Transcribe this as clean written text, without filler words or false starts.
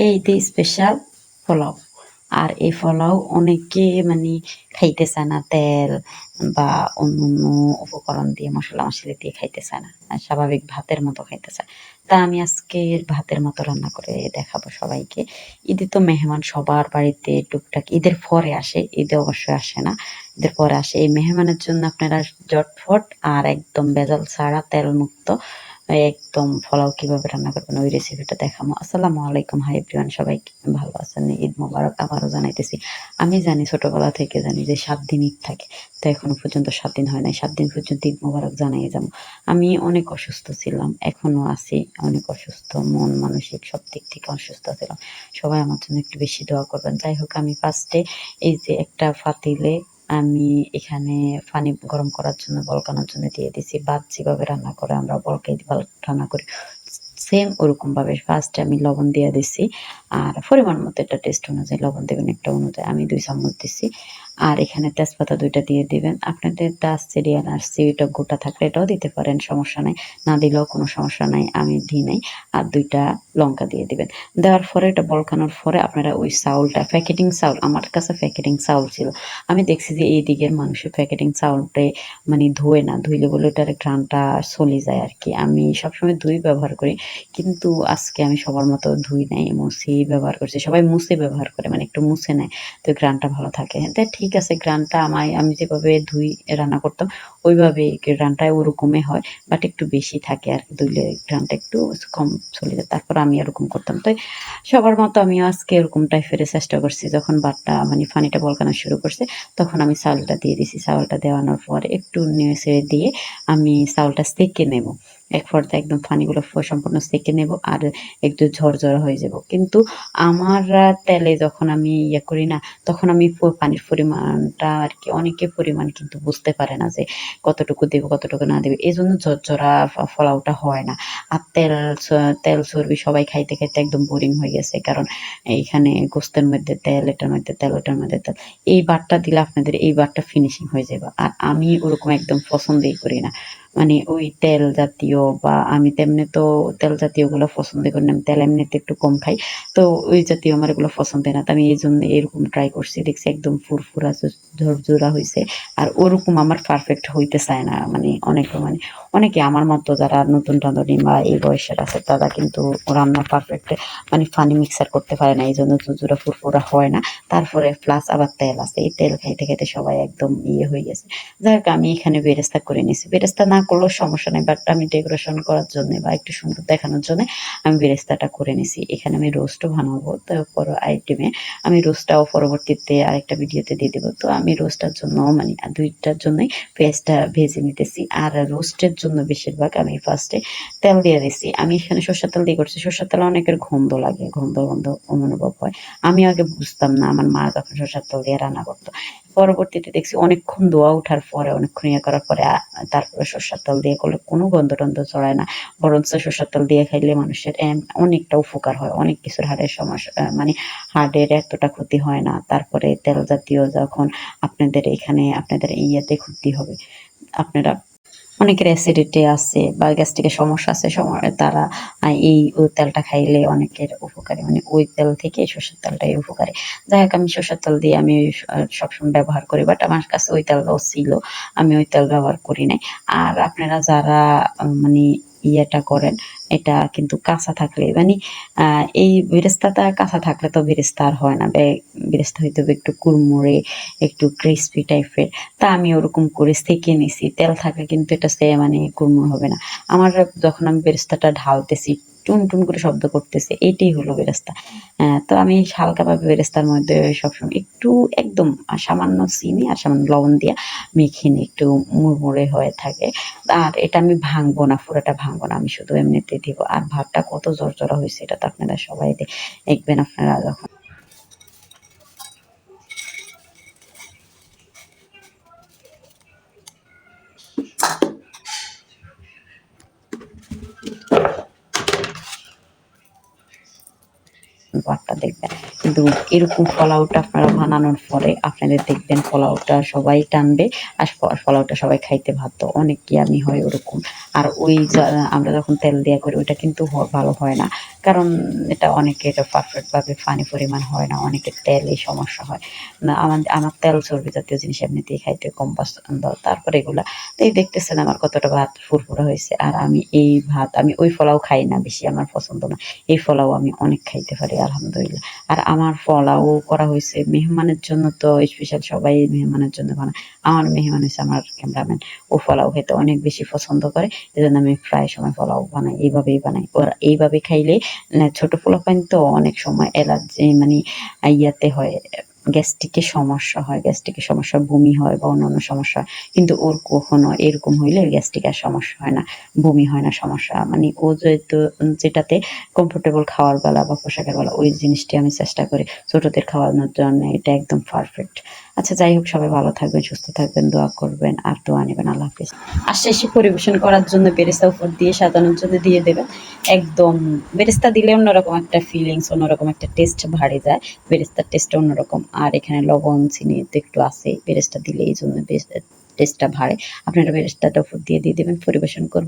এই যে স্পেশাল পোলাও। আর এই পোলাও অনেকে মানে খাইতে চায় না তেল বা অন্য উপকরণ দিয়ে মশলা মশলা দিয়ে খাইতে চায় না, আর স্বাভাবিক ভাতের মতো খাইতে চায়। তা আমি আজকে ভাতের মতো রান্না করে দেখাবো সবাইকে। ঈদে তো মেহমান সবার বাড়িতে টুকটাক ঈদের পরে আসে, ঈদে অবশ্যই আসে না, ঈদের পরে আসে। এই মেহমানের জন্য আপনারা জটফট আর একদম ভেজাল ছাড়া তেল মুক্ত একদম পোলাও কিভাবে রান্না করবেন ওই রেসিপিটা দেখাবো। আসসালামু আলাইকুম, হাই এভরিওয়ান, সবাই ভালো আছেন? ঈদ মোবারক আবারও জানাইতেছি। আমি জানি ছোটবেলা থেকে জানি যে 7 দিন ঈদ থাকে, তো এখনো পর্যন্ত 7 দিন হয় নাই। 7 দিন পর্যন্ত ঈদ মোবারক জানাই যাবো। আমি অনেক অসুস্থ ছিলাম, এখনো আছি অনেক অসুস্থ, মন মানসিক সব দিক থেকে অসুস্থ ছিলাম। সবাই আমার জন্য একটু বেশি দোয়া করবেন। যাই হোক, আমি ফার্স্টে এই যে একটা পাতিলে আমি এখানে পানি গরম করার জন্য বলকানোর জন্য দিয়ে দিছি। ভাত যেভাবে রান্না করে আমরা রান্না করি সেম ওরকম ভাবে ফার্স্টে আমি লবণ দিয়ে দিছি। আর পরিমাণ মতো এটা টেস্ট অনুযায়ী লবণ দেবেন, একটা অনুযায়ী আমি 2 চামচ দিছি। আর এখানে তেজপাতা 2টা দিয়ে দিবেন। আপনাদের দারচিনি আর এলাচি এটা গোটা থাকলে এটাও দিতে পারেন, সমস্যা নাই। না দিলেও কোনো সমস্যা নাই, আমি দিই নাই। আর 2টা লঙ্কা দিয়ে দিবেন। দেওয়ার পরে এটা বলকানোর পরে আপনারা ওই চাউলটা প্যাকেটিং চাউল, আমার কাছে প্যাকেটিং চাউল ছিল। আমি দেখছি যে এই দিকের মানুষের প্যাকেটিং চাউলটাই মানে ধোয় না, ধুইলে বলে ওটার ঘ্রাণটা চলে যায় আর কি। আমি সবসময় ধুই ব্যবহার করি, কিন্তু আজকে আমি সবার মতো ধুই নাই, মুছি ব্যবহার করছি। সবাই মুছে ব্যবহার করে, মানে একটু মুছে নেয়, তো ঘ্রাণটা ভালো থাকে। তা ঠিক আছে, ঘ্রাণটা আমি যেভাবে ধুই রান্না করতাম ওইভাবে ঘ্রাণটা ওরকমই হয়, বাট একটু বেশি থাকে আর কি, ধুইলে ঘ্রাণটা একটু কম চলে যায়। তারপর আমি এরকম করতাম, তাই সবার মতো আমিও আজকে এরকম টাইপের চেষ্টা করছি। যখন ভাতটা মানে পানিটা বলকানো শুরু করছে তখন আমি চাউলটা দিয়ে দিছি। চাউলটা দেওয়ানোর পরে একটু নেড়ে চেড়ে দিয়ে আমি চাউলটা সেঁকে নেব। এক পর্যায়ে একদম পানিগুলো সম্পূর্ণ সেঁকে নেব আর একটু ঝরঝরা হয়ে যাব। কিন্তু আমার তেলে যখন আমি ইয়ে করি না, তখন আমি পানির পরিমাণটা আর কি, অনেকে পরিমাণ কিন্তু বুঝতে পারে না যে কতটুকু দেব কতটুকু না দেবে, এই জন্য ঝরঝরা পোলাওটা হয় না। আর তেল চর্বি সবাই খাইতে খাইতে একদম বোরিং হয়ে গেছে, কারণ এইখানে গোস্তের মধ্যে তেল, এটার মধ্যে তেল, ওটার মধ্যে তেল। এই বারটা দিলে আপনাদের এই বারটা ফিনিশিং হয়ে যাবে। আর আমি ওরকম একদম পছন্দই করি না, মানে ওই তেল জাতীয়, বা আমি তেমনি তো তেল জাতীয় গুলো পছন্দ করি না, আমি তেল এমনিতে একটু কম খাই, তো ওই জাতীয় আমার এগুলো পছন্দ না। তো আমি এই জন্য এরকম ট্রাই করছি, দেখছি একদম ফুরফুরা ঝরঝরা হয়েছে। আর ওরকম আমার পারফেক্ট হইতে চায় না, মানে অনেকে আমার মতো যারা নতুন রাঁধুনি বা এই বয়সের আছে তারা কিন্তু রান্না পারফেক্ট মানে পানি মিক্সার করতে পারে না, এই জন্য ঝুরঝুরা ফুরফুরা হয় না। তারপরে প্লাস আবার তেল আছে, এই তেল খাইতে খাইতে সবাই একদম ইয়ে হয়ে গেছে। যাই হোক, আমি এখানে বেরেস্তা করে নিছি। বেরেস্তা না করলেও সমস্যা নেই, বাট আমি ডেকোরেশন করার জন্য বা একটু সুন্দর দেখানোর জন্য আমি বেরেস্তাটা করে নিছি। এখানে আমি রোস্টও বানাবো, তো পরে আইটেমে আমি রোস্টটাও পরবর্তীতে আরেকটা ভিডিওতে দিয়ে দেবো। তো আমি রোস্টার জন্য মানে 2টার জন্যই পেঁয়াজটা ভেজে নিতেছি। আর রোস্টের জন্য বেশিরভাগ আমি ফার্স্টে তেল দিয়ে দিছি। আমি এখানে সরষের তেল দিয়ে করছি। সরষের তেল অনেকের গন্ধ লাগে, গন্ধ গন্ধ অনুভব হয়। আমি আগে বুঝতাম না, আমার মা যখন সরষের তেল দিয়ে রান্না করতো। পরবর্তীতে দেখছি অনেকক্ষণ ধোয়া ওঠার পরে, অনেকক্ষণ ইয়ে করার পরে তারপরে সরষের তেল দিয়ে করলে কোনো গন্ধ টন্ধ ছড়ায় না। বরঞ্চ সরষের তেল দিয়ে খাইলে মানুষের অনেকটা উপকার হয়, অনেক কিছুর হাড়ের সমস্যা মানে হাড়ের এতটা ক্ষতি হয় না। তারপরে তেল জাতীয় যখন আপনাদের এখানে আপনাদের ইয়েতে ক্ষতি হবে, আপনারা অনেকের অ্যাসিডিটি আছে বা গ্যাস্ট্রিকের সমস্যা আছে, তারা এই ওই তেলটা খাইলে অনেকের উপকারী, মানে ওই তেল থেকে সরষের তেলটাই উপকারী। যাই হোক, আমি সরষের তেল দিয়ে আমি সবসময় ব্যবহার করি, বাট আমার কাছে ওই তেলটাও ছিল, আমি ওই তেল ব্যবহার করি নাই। আর আপনারা যারা মানে ইয়েটা করেন, এটা কিন্তু কাঁচা থাকলে মানে এই বেরেস্তাটা কাঁচা থাকলে তো বেরেস্তা আর হয় না, বেরেস্তা হইতে হবে একটু কুড়মুড়ে, একটু ক্রিস্পি টাইপের। তা আমি ওরকম করে সেঁকে নিছি। তেল থাকলে কিন্তু এটা মানে কুড়মুড় হবে না। আমার যখন আমি বেরেস্তাটা ঢালতেছি টুন টুন করে শব্দ করতেছে, এটাই হলো বেরেস্তা। তো আমি হালকাভাবে বেরেস্তার মধ্যে সবসময় একটু একদম সামান্য চিনি আর সামান্য লবণ দিয়ে মেখে নিই, একটু মুড়মুড়ে হয়ে থাকে। আর এটা আমি ভাঙবো না, পুরোটা ভাঙবো না, আমি শুধু এমনিতে দিব। আর ভাতটা কত জর্জরা হয়েছে এটা তো আপনারা সবাই দেখবেন আপনারা যখন বাটটা দেখবেন। কিন্তু এরকম পোলাওটা আপনারা বানানোর পরে আপনাদের দেখবেন পোলাওটা সবাই টানবে, আর পোলাওটা সবাই খাইতে বাধ্য। অনেক ইয়ামি হয় ওরকম। আর ওই আমরা যখন তেল দিয়ে করি ওইটা কিন্তু ভালো হয় না। কারণ এটা অনেকের পারফেক্ট ভাবে পানি পরিমাণ হয় না, অনেকের তেলেই সমস্যা হয় না। আমার তেল চর্বি জাতীয় জিনিস এমনিতেই খাইতে কম পছন্দ। তারপরে এগুলা তো এই দেখতেছেন আমার কতটা ভাত ফুরফুরা হয়েছে। আর আমি এই ভাত আমি ওই পোলাও খাই না, বেশি আমার পছন্দ না। এই পোলাও আমি অনেক খাইতে পারি আলহামদুলিল্লাহ। আর আমার পোলাও করা হয়েছে মেহমানের জন্য, তো স্পেশাল সবাই মেহমানের জন্য বানায়। আমার মেহমান হচ্ছে আমার ক্যামেরাম্যান, ও পোলাও খেতে অনেক বেশি পছন্দ করে। এজন্য আমি প্রায় সময় পোলাও বানাই, এইভাবেই বানাই। ওরা এইভাবে খাইলে ছোট পোলাপাইন তো অনেক সময় অ্যালার্জি মানে ইয়াতে হয়, গ্যাস্ট্রিকের সমস্যা হয়, গ্যাস্ট্রিকের সমস্যা, বমি হয় বা অন্যান্য সমস্যা হয়। কিন্তু ওর কখনো এরকম হইলে গ্যাস্ট্রিক আর সমস্যা হয় না, বমি হয় না, সমস্যা মানে ও যেহেতু যেটাতে কমফোর্টেবল খাওয়ার বেলা বা পোশাকের বেলা ওই জিনিসটি আমি চেষ্টা করি ছোটদের খাওয়ানোর জন্য, এটা একদম পারফেক্ট। আচ্ছা যাই হোক, সবাই ভালো থাকবেন, সুস্থ থাকবেন, দোয়া করবেন আর দোয়া নেবেন। আল্লাহ হাফিজ। আর শেষে পরিবেশন করার জন্য বেরেস্তা উপর দিয়ে সাজানোর জন্য দিয়ে দেবেন। একদম বেরেস্তা দিলে অন্যরকম একটা ফিলিংস, অন্যরকম একটা টেস্ট বাড়ে যায়। বেরেস্তার টেস্টটা অন্যরকম। আর এখানে লবণ চিনি তো একটু আছে, বেরেস্তা দিলে এই জন্য টেস্টটা বাড়ে। আপনারা বেরেস্তাটা উপর দিয়ে দেবেন, পরিবেশন করবেন।